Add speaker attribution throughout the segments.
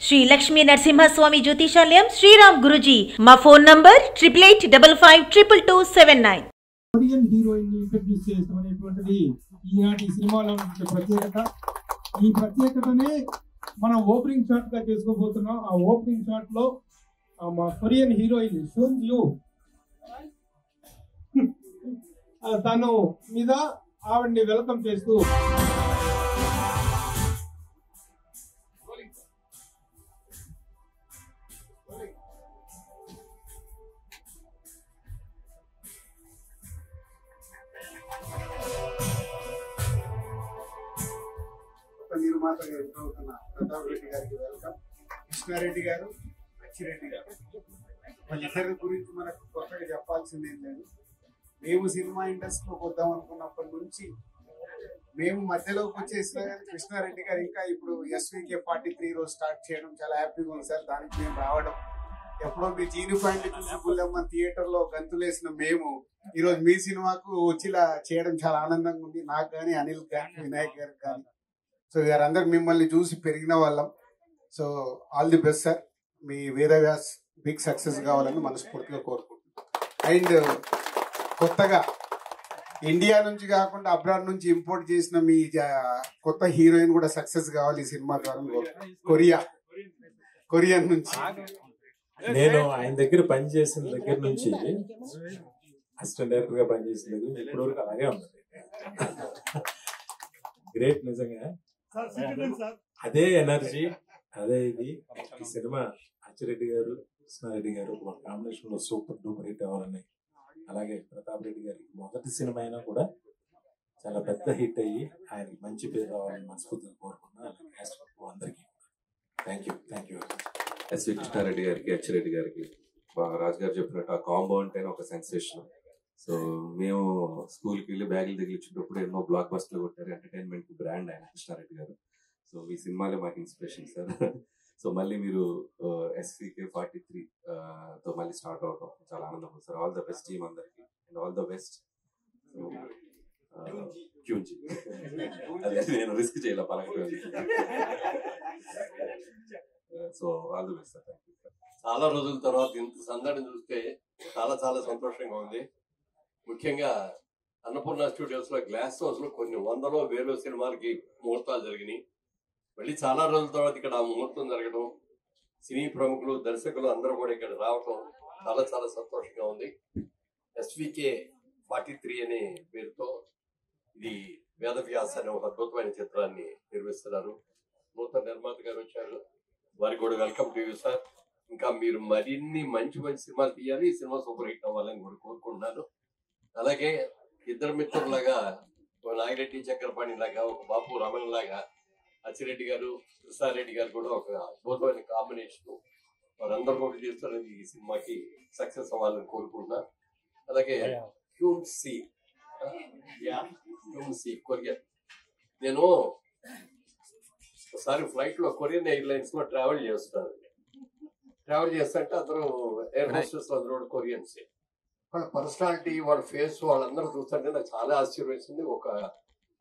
Speaker 1: శ్రీ లక్ష్మీ నరసింహస్వామి జ్యోతిషాలయం శ్రీరామ్ గురుజీ మా phone number 8885522279.
Speaker 2: Korean heroine introduce చేస్తామనేటువంటిది ఈనాటి సినిమాలో ఉన్న ప్రత్యేకత. ఈ ప్రత్యేకతనే మనం ఓపెనింగ్ షాట్ గా చేసుకోబోతున్నాం. ఆ ఓపెనింగ్ షాట్ లో మా కొరియన్ హీరోయిన్ సోన్యు తను మీద ఆవిడ్ని వెల్కమ్ చేస్తూ
Speaker 3: నిర్మాత ప్రతాప్ రెడ్డి గారికి వెల్కమ్. కృష్ణారెడ్డి గారు, అచ్చిరెడ్డి గారు, వాళ్ళిద్దరి గురించి మనకు కొత్తగా చెప్పాల్సిందేం లేదు. మేము సినిమా ఇండస్ట్రీలోకి వద్దాం అనుకున్నప్పటి నుంచి మేము మధ్యలోకి వచ్చేసిన కృష్ణారెడ్డి గారు ఇంకా ఇప్పుడు SVK 43 రోజు స్టార్ట్ చేయడం చాలా హ్యాపీగా ఉంది సార్. దానికి మేము రావడం ఎప్పుడో మీ జీని పాయింట్ చూసి బుల్లమ్మ థియేటర్లో గంతులేసిన మేము ఈరోజు మీ సినిమాకు వచ్చిలా చేయడం చాలా ఆనందంగా ఉంది. నాకు కానీ, అనిల్ కానీ, వినాయక్ గారికి కానీ. సో వీరందరూ మిమ్మల్ని చూసి పెరిగిన వాళ్ళం. So all the best sir. మీ వేదవ్యాస్ బిగ్ సక్సెస్ కావాలని మనస్ఫూర్తిగా కోరుకుంటున్నాం. అండ్ కొత్తగా ఇండియా నుంచి కాకుండా అబ్రాడ్ నుంచి ఇంపోర్ట్ చేసిన మీ కొత్త హీరోయిన్ కూడా సక్సెస్ కావాలి ఈ సినిమా ద్వారా. కొరియన్ నుంచి
Speaker 4: నేను ఆయన దగ్గర పనిచేసిన దగ్గర నుంచి అసిస్టెంట్ డైరెక్టర్ గా పనిచేసిన దగ్గర నుంచి ఇప్పటి వరకు అలాగే ఉంది. గ్రేట్ నిజంగా. అదే ఎనర్జీ, అదే ఇది. ఈ సినిమా అచ్చిరెడ్డి గారు, కృష్ణారెడ్డి గారు ఒక కాంబినేషన్ లో సూపర్ డూపర్ హిట్ అవ్వాలని, అలాగే ప్రతాప్ రెడ్డి గారికి మొదటి సినిమా అయినా కూడా చాలా పెద్ద హిట్ అయ్యి ఆయనకి మంచి పేరు రావాలని మనస్ఫూర్తిగా కోరుకున్నా. అందరికీ థ్యాంక్ యూ.
Speaker 5: ఎస్వి కృష్ణారెడ్డి గారికి, అచ్చిరెడ్డి గారికి, రాజు గారు చెప్పినట్టు ఆ కాంబో అంటేనే ఒక సెన్సేషన్. సో మేము స్కూల్కి వెళ్ళి బ్యాగులు తగిలించేటప్పుడు ఎన్నో బ్లాక్ బస్టర్లు కొట్టారు. ఎంటర్టైన్మెంట్ బ్రాండ్ ఆయన కృష్ణారెడ్డి గారు. సో ఈ సినిమాలే మాకు ఇన్స్పిరేషన్ సార్. సో మళ్ళీ మీరు SVK 43 తో మళ్ళీ స్టార్ట్ అవడం చాలా ఆనందం sir. All the best team అందరికి అండ్ ఆల్ ద బెస్ట్. క్యూంజీ అదే నేను రిస్క్ చేయాల పలకటం. So all the best sir.
Speaker 6: చాలా రోజుల తర్వాత ఇంత సందడిని చూస్తే చాలా చాలా సంతోషంగా ఉంది. ముఖ్యంగా అన్నపూర్ణ స్టూడియోస్ లో, గ్లాస్ హౌస్ లో కొన్ని వందలో వేల సినిమాలకి ముహూర్తాలు జరిగినాయి. మళ్ళీ చాలా రోజుల తర్వాత ఇక్కడ ఆ ముహూర్తం జరగడం, సినీ ప్రముఖులు, దర్శకులు అందరూ కూడా ఇక్కడ రావటం చాలా చాలా సంతోషంగా ఉంది. SVK 43 అనే పేరుతో ఇది వేదవ్యాస్ అనే ఒక అద్భుతమైన చిత్రాన్ని నిర్మిస్తున్నారు. నూతన నిర్మాత గారు వచ్చారు, వారికి కూడా వెల్కమ్ టు యూ సార్. ఇంకా మీరు మరిన్ని మంచి మంచి సినిమాలు తీయాలి, ఈ సినిమా సూపర్ హిట్ అవ్వాలని కూడా కోరుకుంటున్నాను. అలాగే ఇద్దరు మిత్రులాగా, నాగిరెడ్డి చక్రపాణి లాగా, ఒక బాపు రమణ లాగా అచ్చిరెడ్డి గారు, కృష్ణారెడ్డి గారు కూడా ఒక అద్భుతమైన కాంబినేషన్. వారందరూ కూడా చేస్తున్నది ఈ సినిమాకి సక్సెస్ అవ్వాలని కోరుకుంటున్నా. అలాగే హ్యూన్సీ కొరియన్, నేను ఒకసారి ఫ్లైట్ లో కొరియన్ ఎయిర్లైన్స్ లో ట్రావెల్ చేస్తుంటే అందరూ ఎయిర్ హోస్టెస్ అందరూ కూడా కొరియన్సే. వాళ్ళ పర్సనాలిటీ, వాళ్ళ ఫేస్, వాళ్ళందరూ చూస్తుంటే నాకు చాలా ఆశ్చర్యం వేసింది. ఒక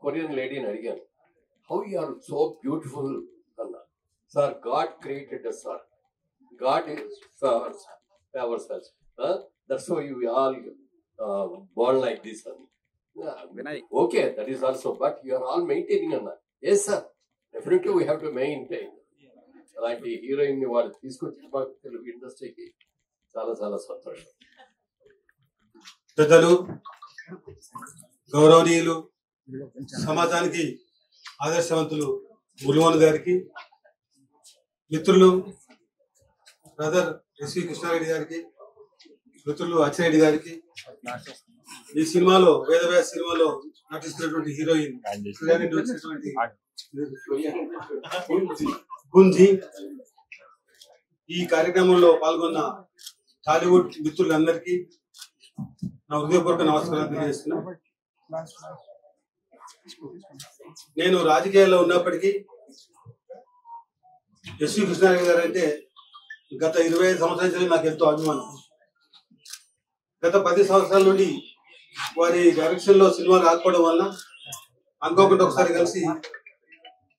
Speaker 6: కొరియన్ లేడీని అడిగాను, how you are so beautiful అన్నా. Sir, God created us, sir. God favours us. That's why you all born like this అన్న. Okay, that is also, but you are all maintaining అన్న. Yes sir, definitely we have to maintain. అలాంటి heroine ని వాళ్ళు తీసుకొచ్చి తెలుగు ఇండస్ట్రీకి చాలా చాలా సంతోషం.
Speaker 7: పెద్దలు, గౌరవనీయులు, సమాజానికి ఆదర్శవంతులు మురళీమోహన్ గారికి, మిత్రులు బ్రదర్ SV కృష్ణారెడ్డి గారికి, మిత్రులు అచ్చిరెడ్డి గారికి, ఈ సినిమాలో వేదవ్యాస్ సినిమాలో నటిస్తున్నటువంటి హీరోయిన్ వచ్చినటువంటి గుంజీ, ఈ కార్యక్రమంలో పాల్గొన్న టాలీవుడ్ మిత్రులందరికీ నా హృదయపూర్వక నమస్కారాలు తెలియజేస్తున్నా. నేను రాజకీయాల్లో ఉన్నప్పటికీ SV కృష్ణారెడ్డి గారు అంటే గత 25 సంవత్సరాల నుంచి నాకు ఎంతో అభిమానం. గత 10 సంవత్సరాల నుండి వారి డైరెక్షన్ లో సినిమాలు రాకపోవడం వల్ల అనుకోకుండా ఒకసారి కలిసి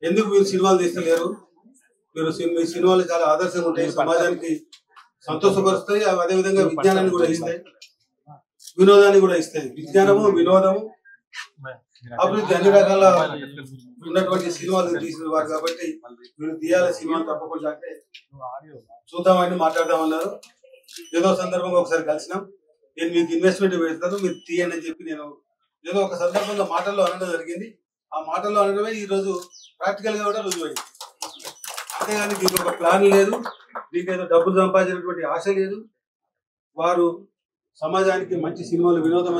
Speaker 7: ఎందుకు మీరు సినిమాలు తీస్తలేరు, మీరు మీ సినిమాలు చాలా ఆదర్శంగా ఉంటాయి, సమాజానికి సంతోషపరుస్తాయి, అదేవిధంగా విజ్ఞానాన్ని కూడా ఇస్తాయి, వినోదాన్ని కూడా ఇస్తాయి. విజ్ఞానము, వినోదము, అభివృద్ధి అన్ని రకాల ఉన్నటువంటి సినిమాలు తీసిన వారు కాబట్టి మీరు తీయాలి సినిమాలు తప్పకుండా అంటే చూద్దామని మాట్లాడదామన్నారు. ఏదో సందర్భంగా ఒకసారి కలిసినాం. నేను మీకు ఇన్వెస్ట్మెంట్ పెడతాను, మీరు తీయండి అని చెప్పి నేను ఏదో ఒక సందర్భంగా మాటల్లో అనడం జరిగింది. ఆ మాటల్లో అనడమే ఈరోజు ప్రాక్టికల్ గా కూడా రుజువైంది. అంతేగాని దీనికి ఒక ప్లాన్ లేదు, దీనికి ఏదో డబ్బులు సంపాదించినటువంటి ఆశ లేదు. వారు సమాజానికి మంచి సినిమాలు, వినోదం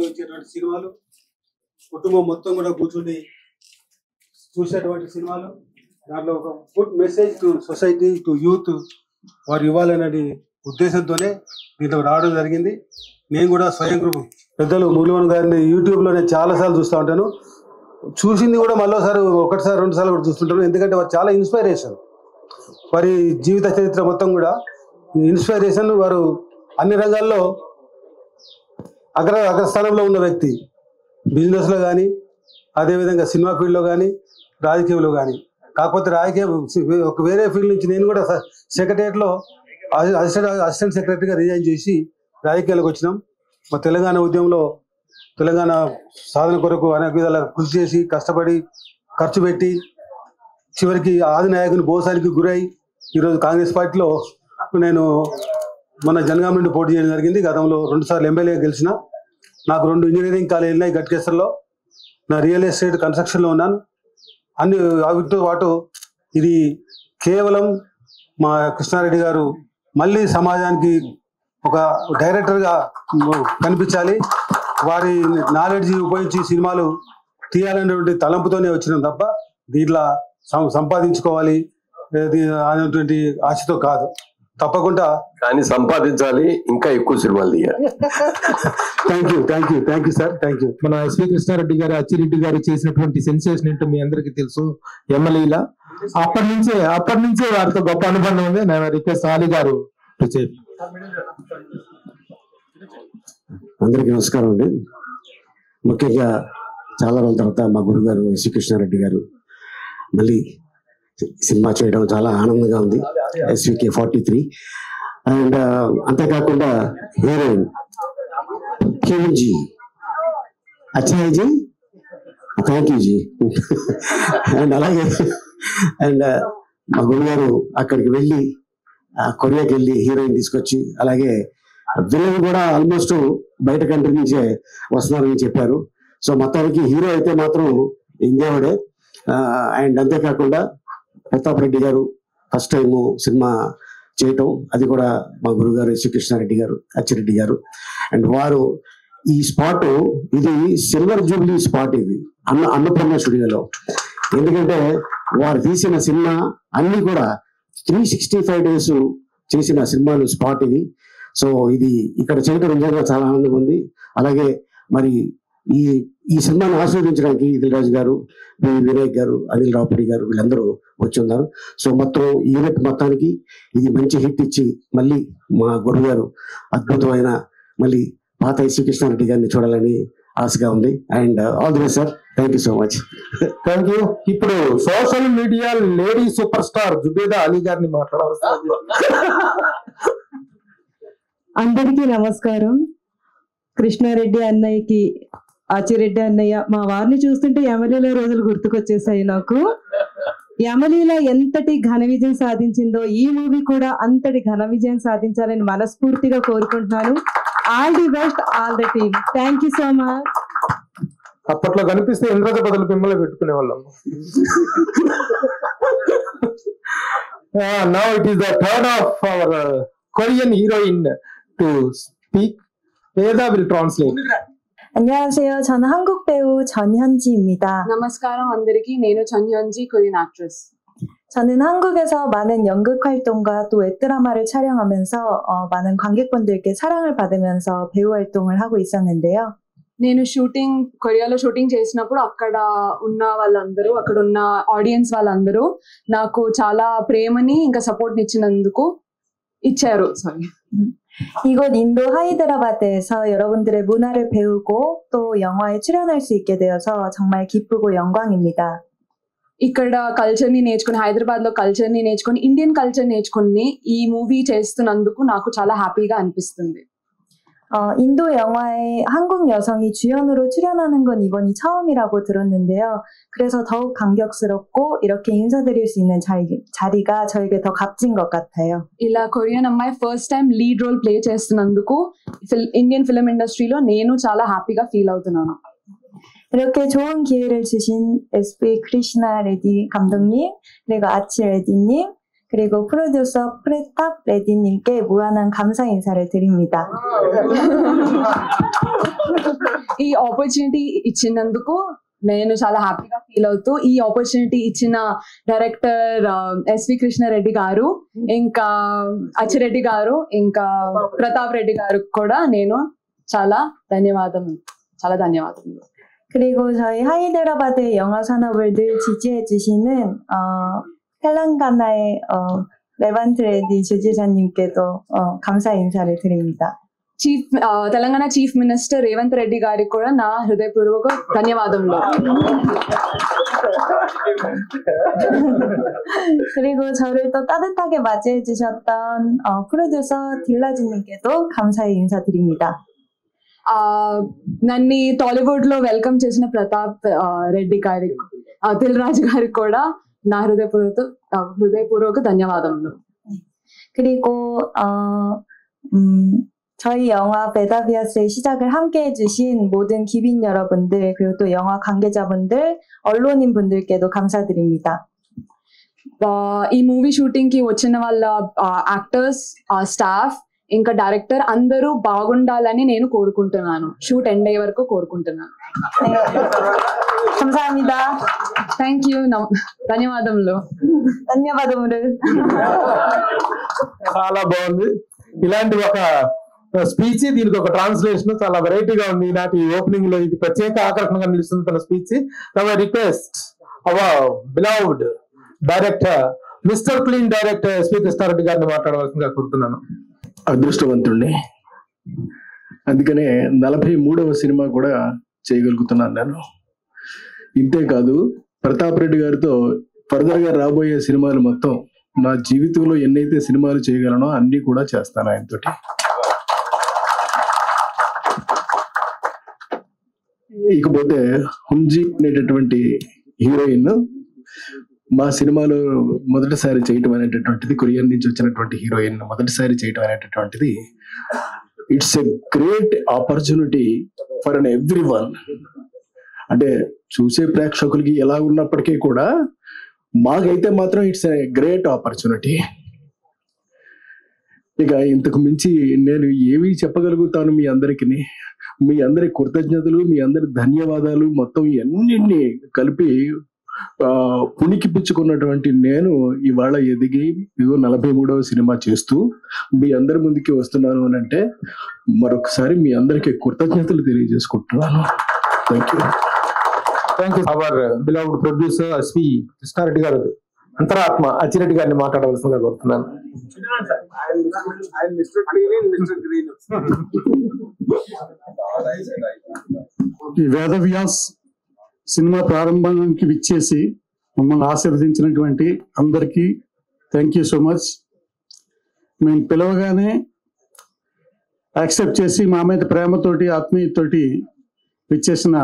Speaker 7: ఇచ్చేటువంటి సినిమాలు, కుటుంబం మొత్తం కూడా కూర్చుని చూసేటువంటి సినిమాలు, దాంట్లో ఒక good message to society, to youth వారు ఇవ్వాలనే ఉద్దేశంతోనే దీంట్లో రావడం జరిగింది. నేను కూడా స్వయం గ్రూప్ పెద్దలు మురళీమోహన్ గారిని యూట్యూబ్లో నేను చాలాసార్లు చూస్తూ ఉంటాను. చూసింది కూడా మళ్ళీసారి ఒకటిసారి 2 సార్లు కూడా చూస్తుంటాను. ఎందుకంటే వారు చాలా ఇన్స్పైరేషన్, వారి జీవిత చరిత్ర మొత్తం కూడా ఇన్స్పైరేషన్. వారు అన్ని రంగాల్లో అగ్రస్థానంలో ఉన్న వ్యక్తి, బిజినెస్లో కానీ, అదేవిధంగా సినిమా ఫీల్డ్లో కానీ, రాజకీయంలో కానీ. కాకపోతే రాజకీయం ఒక వేరే ఫీల్డ్ నుంచి నేను కూడా సెక్రటరియట్లో అసిస్టెంట్ సెక్రటరీగా రిజైన్ చేసి రాజకీయాలకు వచ్చినాం. మా తెలంగాణ ఉద్యమంలో తెలంగాణ సాధన కొరకు అనేక విధాల కృషి చేసి, కష్టపడి, ఖర్చు పెట్టి, చివరికి ఆది నాయకుని మోసానికి గురై ఈరోజు కాంగ్రెస్ పార్టీలో నేను మొన్న జనగాం నుండి పోటీ చేయడం జరిగింది. గతంలో 2 సార్లు ఎమ్మెల్యేగా గెలిచిన. నాకు 2 ఇంజనీరింగ్ కాలేజీలు ఉన్నాయి గట్కేసర్లో. నా రియల్ ఎస్టేట్ కన్స్ట్రక్షన్లో ఉన్నాను. అన్ని వాటితో పాటు ఇది కేవలం మా కృష్ణారెడ్డి గారు మళ్ళీ సమాజానికి ఒక డైరెక్టర్గా కనిపించాలి, వారి నాలెడ్జ్ ఉపయోగించి సినిమాలు తీయాలనేటువంటి తలంపుతోనే వచ్చినాం తప్ప దీంట్లో సంపాదించుకోవాలి అనేటువంటి ఆశతో కాదు. తప్పకుండా
Speaker 6: కానీ సంపాదించాలి, ఇంకా ఎక్కువ సినిమాలు తీయాలి.
Speaker 7: Thank you sir, thank you.
Speaker 2: మన ఎస్వి కృష్ణారెడ్డి గారు, అచ్చిరెడ్డి గారు చేసినటువంటి సెన్సేషన్ ఏంటో మీ అందరికీ తెలుసు. ఎమ్మెల్యేలా అప్పటి నుంచే వారితో గొప్ప అనుబంధం ఉంది. నేను రిక్వెస్ట్ ఆలీ గారు.
Speaker 8: అందరికీ నమస్కారం అండి. ముఖ్యంగా చాలా రోజుల తర్వాత మా గురుగారు ఎస్వి కృష్ణారెడ్డి గారు మళ్ళీ సినిమా చేయడం చాలా ఆనందంగా ఉంది. SVK 43 అండ్ అంతేకాకుండా హీరోయిన్ కేజీ అచ్చాయి ji, thank you ji. And అలాగే అండ్ మా గురుగారు అక్కడికి వెళ్ళి కొరియాకి వెళ్ళి హీరోయిన్ తీసుకొచ్చి, అలాగే విలన్ కూడా ఆల్మోస్ట్ బయట కంట్రీ నుంచే వస్తున్నారని చెప్పారు. సో మొత్తానికి హీరో అయితే మాత్రం ఇండియావాడే. అండ్ అంతేకాకుండా ప్రతాప్ రెడ్డి గారు ఫస్ట్ టైం సినిమా చేయటం, అది కూడా మా గురుగారు ఎస్వి కృష్ణారెడ్డి గారు, అచ్చిరెడ్డి గారు. అండ్ వారు ఈ స్పాట్, ఇది సిల్వర్ జూబ్లీ స్పాట్, ఇది అన్నపూర్ణ స్టూడియోలో. ఎందుకంటే వారు తీసిన సినిమా అన్ని కూడా 365 days చేసిన సినిమాలు స్పాట్ ఇది. సో ఇది ఇక్కడ చేయడం నిజంగా చాలా ఆనందంగా ఉంది. అలాగే మరి ఈ సినిమాను ఆస్వాదించడానికి ఇదిల్ రాజు గారు, వినాయక్ గారు, అనిల్ రావుపూడి గారు వీళ్ళందరూ వచ్చి ఉన్నారు. సో మొత్తం యూనిట్ మొత్తానికి ఇది మంచి హిట్ ఇచ్చి మళ్ళీ మా గురువు గారు అద్భుతమైన మళ్ళీ పాత ఎస్వి కృష్ణారెడ్డి గారిని చూడాలని ఆశగా ఉంది. And all the best sir, thank you so much.
Speaker 2: Thank you. ఇప్పుడు social media lady super star Zubeda Ali గారిని మాట్లాడవలసింది.
Speaker 9: అందరికీ నమస్కారం. కృష్ణారెడ్డి అన్నయ్యకి, ఆచిరెడ్డి అన్నయ్య, మా వారిని చూస్తుంటే యమలీల రోజులు గుర్తుకొచ్చేసాయి నాకు. యమలీల ఎంతటి ఘన విజయం సాధించిందో ఈ మూవీ కూడా అంతటి ఘన విజయం సాధించాలని మనస్ఫూర్తిగా కోరుకుంటున్నాను. All the best, all the team. Thank you so much.
Speaker 2: అప్పట్లో కనిపిస్తే ఇంద్రజ బదులు పిమ్మలు పెట్టుకునే వాళ్ళం. Now it is the turn of our Korean heroine to speak. Veda will translate.
Speaker 10: 안녕하세요. 저는 한국 배우 전현지입니다.
Speaker 11: నమస్కారం అందరికీ. నేను 전현지, కొరియన్ యాక్ట్రెస్.
Speaker 10: 저는 한국에서 많은 연극 활동과 또 웹드라마를 촬영하면서 많은 관객분들께 사랑을 받으면서 배우 활동을 하고 있었는데요.
Speaker 11: నేను కొరియాలో షూటింగ్ చేసినప్పుడు అక్కడ ఉన్న వాళ్ళందరూ, అక్కడ ఉన్న ఆడియన్స్ వాళ్ళందరూ నాకు చాలా ప్రేమని ఇంకా సపోర్ట్ ఇచ్చినందుకు ఇచ్చారు.
Speaker 10: 이곳 인도 하이드라바드에서 여러분들의 문화를 배우고 또 영화에 출연할 수 있게 되어서 정말 기쁘고 영광입니다.
Speaker 11: ఇక్కడ కల్చర్ ని నేర్చుకుని, హైదరాబాద్ లో కల్చర్ ని నేర్చుకుని, ఇండియన్ కల్చర్ నేర్చుకుని ఈ మూవీ చేస్తున్నందుకు నాకు చాలా హ్యాపీగా అనిపిస్తుంది.
Speaker 10: 인도 영화에 한국 여성이 주연으로 출연하는 건 이번이 처음이라고 들었는데요. 그래서 더욱 감격스럽고 이렇게 인사드릴 수 있는 자리가 저에게 더 값진 것 같아요.
Speaker 11: ఇలా కొరియన్ అమ్మాయి first time lead role play చేస్తున్నందుకు ఇండియన్ ఫిల్మ్ ఇండస్ట్రీలో నేను చాలా హ్యాపీగా ఫీల్ అవుతున్నాను.
Speaker 10: 이렇게 좋은 기회를 주신 SV 크리시나 레디 감독님, 그리고 아치 레디님, 그리고 프로듀서 프레탑 레디님께 무한한 감사 인사를 드립니다.
Speaker 11: ఈ ఆపర్చునిటీ ఇచ్చినందుకు నేను చాలా హ్యాపీగా ఫీల్ అవుతూ, ఈ ఆపర్చునిటీ ఇచ్చిన డైరెక్టర్ ఎస్వి కృష్ణారెడ్డి గారు, ఇంకా అచ్చిరెడ్డి గారు, ఇంకా ప్రతాప్ రెడ్డి గారు కూడా నేను చాలా ధన్యవాదములు.
Speaker 10: 그리고 저희 하이드라바드 영화 산업을 늘 지지해 주시는 텔랑가나의 레반트 레디 주지사님께도 감사 인사를 드립니다.
Speaker 11: తెలంగాణ చీఫ్ మినిస్టర్ రేవంత్ రెడ్డి గారికి కూడా నా హృదయపూర్వక ధన్యవాదములు.
Speaker 10: 그리고 저를 또 따뜻하게 맞이해 주셨던 프로듀서 딜라즈님께도 감사의 인사드립니다.
Speaker 11: నన్ను టాలీవుడ్ లో వెల్కమ్ చేసిన ప్రతాప్ రెడ్డి గారికి, దిల్ రాజు గారికి కూడా నా హృదయపూర్వక ధన్యవాదములు.
Speaker 10: 그리고 저희 영화 베다비아스의 시작을 함께 해주신 모든 기빈 여러분들, 그리고 또 영화 관계자분들, 언론인 분들께도 감사드립니다.
Speaker 11: ఈ మూవీ షూటింగ్ కి వచ్చిన వాళ్ళ యాక్టర్స్, స్టాఫ్, ఇంకా డైరెక్టర్ అందరూ బాగుండాలని నేను కోరుకుంటున్నాను. షూట్ ఎండ్ అయ్యే వరకు కోరుకుంటున్నాను.
Speaker 10: 감사합니다.
Speaker 11: Thank you. ధన్యవాదములు.
Speaker 2: చాలా బాగుంది. ఇలాంటి ఒక స్పీచ్, దీనికి ఒక ట్రాన్స్లేషన్ చాలా వెరైటీగా ఉంది. ఈనాటి ఓపెనింగ్ లో ఇది ప్రత్యేక ఆకర్షణగా నిలుస్తుంది తన speech. Request our beloved director, mister clean director S V Krishna Reddy గారిని మాట్లాడవలసిందిగా కోరుతున్నాను.
Speaker 12: అదృష్టవంతుణ్ణి, అందుకనే 43వ సినిమా కూడా చేయగలుగుతున్నాను నేను. ఇంతేకాదు ప్రతాప్ రెడ్డి గారితో ఫర్దర్ గా రాబోయే సినిమాలు మొత్తం నా జీవితంలో ఎన్నైతే సినిమాలు చేయగలనో అన్ని కూడా చేస్తాను ఆయనతోటి. ఇకపోతే హుంజీ అనేటటువంటి హీరోయిన్ మా సినిమాలో మొదటిసారి చేయటం అనేటటువంటిది, కొరియన్ నుంచి వచ్చినటువంటి హీరోయిన్ మొదటిసారి చేయటం అనేటటువంటిది it's a great opportunity for an every one. అంటే చూసే ప్రేక్షకులకి ఎలా ఉన్నప్పటికీ కూడా మాకైతే మాత్రం ఇట్స్ ఎ గ్రేట్ ఆపర్చునిటీ. ఇక ఇంతకు మించి నేను ఏమి చెప్పగలుగుతాను మీ అందరికి. మీ అందరి కృతజ్ఞతలు, మీ అందరి ధన్యవాదాలు మొత్తం అన్నింటినీ కలిపి పుణికి పుచ్చుకున్నటువంటి నేను ఇవాళ ఎదిగి 43వ సినిమా చేస్తూ మీ అందరి ముందుకి వస్తున్నాను అని అంటే మరొకసారి మీ అందరికీ కృతజ్ఞతలు తెలియజేసుకుంటున్నాను.
Speaker 2: Thank you. Our beloved producer S V Krishna Reddy garu అంతరాత్మ అచ్చిరెడ్డి గారిని మాట్లాడవలసిందిగా కోరుతున్నాను.
Speaker 13: ఈ వేదవ్యాస్ సినిమా ప్రారంభానికి విచ్చేసి మమ్మల్ని ఆశీర్వదించినటువంటి అందరికీ థ్యాంక్ యూ సో మచ్. మేము పిలవగానే యాక్సెప్ట్ చేసి మా మీద ప్రేమతోటి, ఆత్మీయతోటి విచ్చేసిన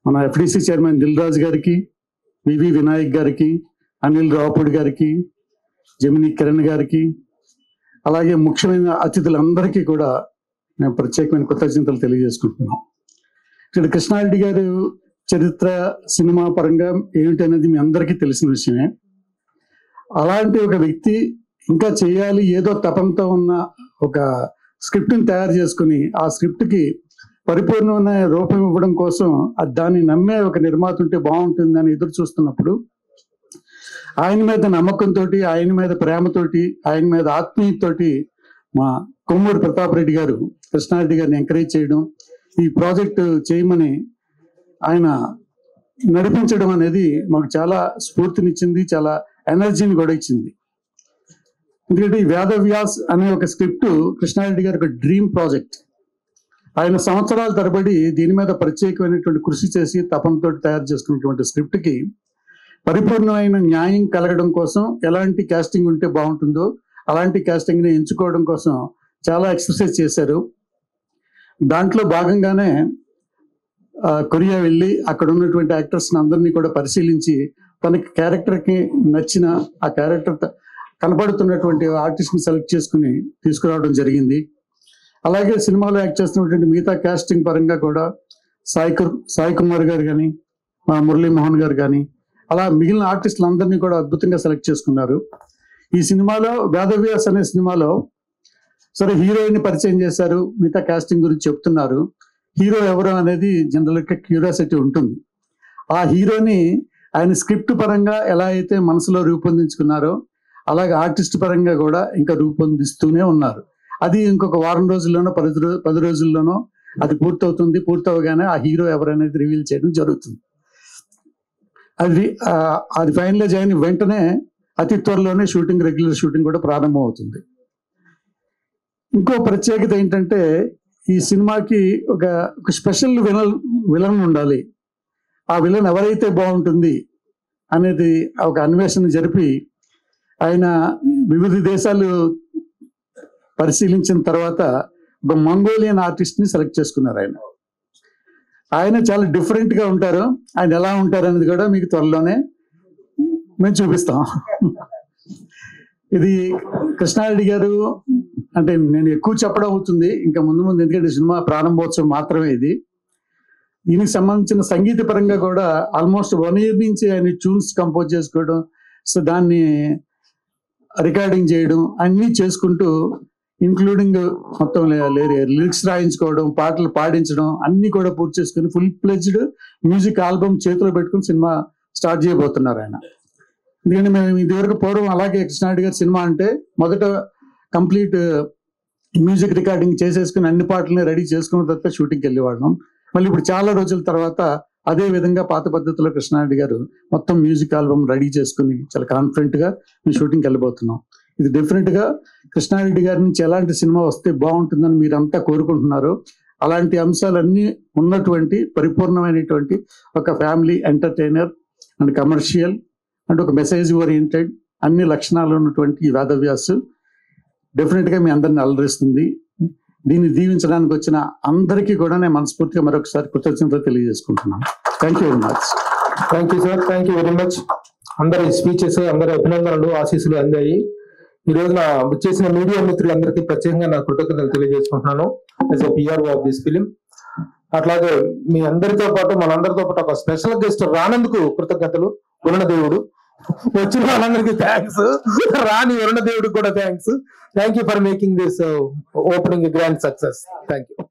Speaker 13: మన ఎఫ్డిసి చైర్మన్ దిల్ రాజు గారికి, వివి వినాయక్ గారికి, అనిల్ రావుపూడి గారికి, జమిని కిరణ్ గారికి, అలాగే ముఖ్యమైన అతిథులందరికీ కూడా మేము ప్రత్యేకమైన కృతజ్ఞతలు తెలియజేసుకుంటున్నాం. ఇక్కడ కృష్ణారెడ్డి గారు చరిత్ర, సినిమా పరంగా ఏమిటనేది మీ అందరికీ తెలిసిన విషయమే. అలాంటి ఒక వ్యక్తి ఇంకా చేయాలి ఏదో తపంతో ఉన్న ఒక స్క్రిప్ట్ని తయారు చేసుకుని ఆ స్క్రిప్ట్కి పరిపూర్ణమైన రూపం ఇవ్వడం కోసం దాన్ని నమ్మే ఒక నిర్మాత ఉంటే బాగుంటుందని ఎదురు చూస్తున్నప్పుడు ఆయన మీద నమ్మకంతో, ఆయన మీద ప్రేమతోటి, ఆయన మీద ఆత్మీయతోటి మా కొమ్మూరు ప్రతాప్ రెడ్డి గారు కృష్ణారెడ్డి గారిని ఎంకరేజ్ చేయడం, ఈ ప్రాజెక్టు చేయమని ఆయన నడిపించడం అనేది మాకు చాలా స్ఫూర్తినిచ్చింది, చాలా ఎనర్జీని కూడా ఇచ్చింది. ఎందుకంటే ఈ వేదవ్యాస్ అనే ఒక స్క్రిప్ట్ కృష్ణారెడ్డి గారి ఒక డ్రీమ్ ప్రాజెక్ట్. ఆయన సంవత్సరాల తరబడి దీని మీద ప్రత్యేకమైనటువంటి కృషి చేసి తపనతో తయారు చేసుకున్నటువంటి స్క్రిప్ట్కి పరిపూర్ణమైన న్యాయం కలగడం కోసం ఎలాంటి కాస్టింగ్ ఉంటే బాగుంటుందో అలాంటి కాస్టింగ్ని ఎంచుకోవడం కోసం చాలా ఎక్సర్సైజ్ చేశారు. దాంట్లో భాగంగానే కొరియా వెళ్ళి అక్కడ ఉన్నటువంటి యాక్టర్స్ని అందరినీ కూడా పరిశీలించి తనకి క్యారెక్టర్కి నచ్చిన ఆ క్యారెక్టర్ కనపడుతున్నటువంటి ఆర్టిస్ట్ని సెలెక్ట్ చేసుకుని తీసుకురావడం జరిగింది. అలాగే సినిమాలో యాక్ట్ చేస్తున్నటువంటి మిగతా కాస్టింగ్ పరంగా కూడా సాయి కుమార్ గారు కానీ మురళీమోహన్ గారు కానీ అలా మిగిలిన ఆర్టిస్టులు అందరినీ కూడా అద్భుతంగా సెలెక్ట్ చేసుకున్నారు. ఈ సినిమాలో వేదవ్యాస్ అనే సినిమాలో సరే హీరోయిన్ పరిచయం చేశారు, మిగతా కాస్టింగ్ గురించి చెప్తున్నారు. హీరో ఎవరు అనేది జనరల్గా క్యూరియాసిటీ ఉంటుంది. ఆ హీరోని ఆయన స్క్రిప్ట్ పరంగా ఎలా అయితే మనసులో రూపొందించుకున్నారో అలాగే ఆర్టిస్ట్ పరంగా కూడా ఇంకా రూపొందిస్తూనే ఉన్నారు. అది ఇంకొక వారం రోజుల్లోనో 10 రోజుల్లోనో అది పూర్తవుతుంది. పూర్తవగానే ఆ హీరో ఎవరనేది రివీల్ చేయడం జరుగుతుంది. అది ఫైనలైజ్ అయిన వెంటనే అతి త్వరలోనే రెగ్యులర్ షూటింగ్ కూడా ప్రారంభం అవుతుంది. ఇంకో ప్రత్యేకత ఏంటంటే ఈ సినిమాకి ఒక స్పెషల్ విలన్ ఉండాలి. ఆ విలన్ ఎవరైతే బాగుంటుంది అనేది ఒక అన్వేషణ జరిపి ఆయన వివిధ దేశాలు పరిశీలించిన తర్వాత ఒక మంగోలియన్ ఆర్టిస్ట్ని సెలెక్ట్ చేసుకున్నారు. ఆయన చాలా డిఫరెంట్గా ఉంటారు. ఆయన ఎలా ఉంటారు అనేది కూడా మీకు త్వరలోనే మేము చూపిస్తాం. ఇది కృష్ణారెడ్డి గారు అంటే నేను ఎక్కువ చెప్పడం అవుతుంది ఇంకా ముందు ఎందుకంటే సినిమా ప్రారంభోత్సవం మాత్రమే ఇది. దీనికి సంబంధించిన సంగీత పరంగా కూడా ఆల్మోస్ట్ 1 year నుంచి ఆయన ట్యూన్స్ కంపోజ్ చేసుకోవడం, సో దాన్ని రికార్డింగ్ చేయడం అన్నీ చేసుకుంటూ ఇంక్లూడింగ్ మొత్తం లిరిక్స్ రాయించుకోవడం, పాటలు పాడించడం అన్నీ కూడా పూర్తి చేసుకుని ఫుల్ ప్లెజ్డ్ మ్యూజిక్ ఆల్బమ్ చేతిలో పెట్టుకుని సినిమా స్టార్ట్ చేయబోతున్నారు ఆయన. ఎందుకంటే మేము ఇదివరకు పూర్వం అలాగే కృష్ణారెడ్డి గారి సినిమా అంటే మొదట కంప్లీట్ మ్యూజిక్ రికార్డింగ్ చేసేసుకుని అన్ని పాటలని రెడీ చేసుకున్న తర్వాత షూటింగ్కి వెళ్ళేవాళ్ళం. మళ్ళీ ఇప్పుడు చాలా రోజుల తర్వాత అదే విధంగా పాత పద్ధతిలో కృష్ణారెడ్డి గారు మొత్తం మ్యూజిక్ ఆల్బమ్ రెడీ చేసుకుని చాలా కాన్ఫిడెంట్గా మేము షూటింగ్కి వెళ్ళిపోతున్నాం. ఇది డెఫినెట్గా కృష్ణారెడ్డి గారి నుంచి ఎలాంటి సినిమా వస్తే బాగుంటుందని మీరంతా కోరుకుంటున్నారో అలాంటి అంశాలన్నీ ఉన్నటువంటి పరిపూర్ణమైనటువంటి ఒక family entertainer and commercial and ఒక మెసేజ్ ఓరియంటెడ్ అన్ని లక్షణాలు ఉన్నటువంటి ఈ వేదవ్యాస్ డెఫినెట్గా మీ అందరిని అలరిస్తుంది. దీన్ని దీవించడానికి వచ్చిన అందరికీ కూడా నేను మనస్ఫూర్తిగా మరొకసారి కృతజ్ఞతలు తెలియజేసుకుంటున్నాను. Thank you very much.
Speaker 2: Thank you sir, thank you very much. అందరి స్పీచెస్, అందరి అభినందనలు, ఆశీస్సులు అందాయి. ఈ రోజున చేసిన మీడియా మిత్రులందరికీ ప్రత్యేకంగా నా కృతజ్ఞతలు తెలియజేసుకుంటున్నాను as a PRO of this film. అట్లాగే మీ అందరితో పాటు మనందరితో పాటు ఒక స్పెషల్ గెస్ట్ రానందుకు కృతజ్ఞతలు. వరుణదేవుడు వచ్చిన వాళ్ళందరికీ థ్యాంక్స్, రాని వరుణదేవుడికి కూడా thanks. Thank you for making this opening grand success. Thank you.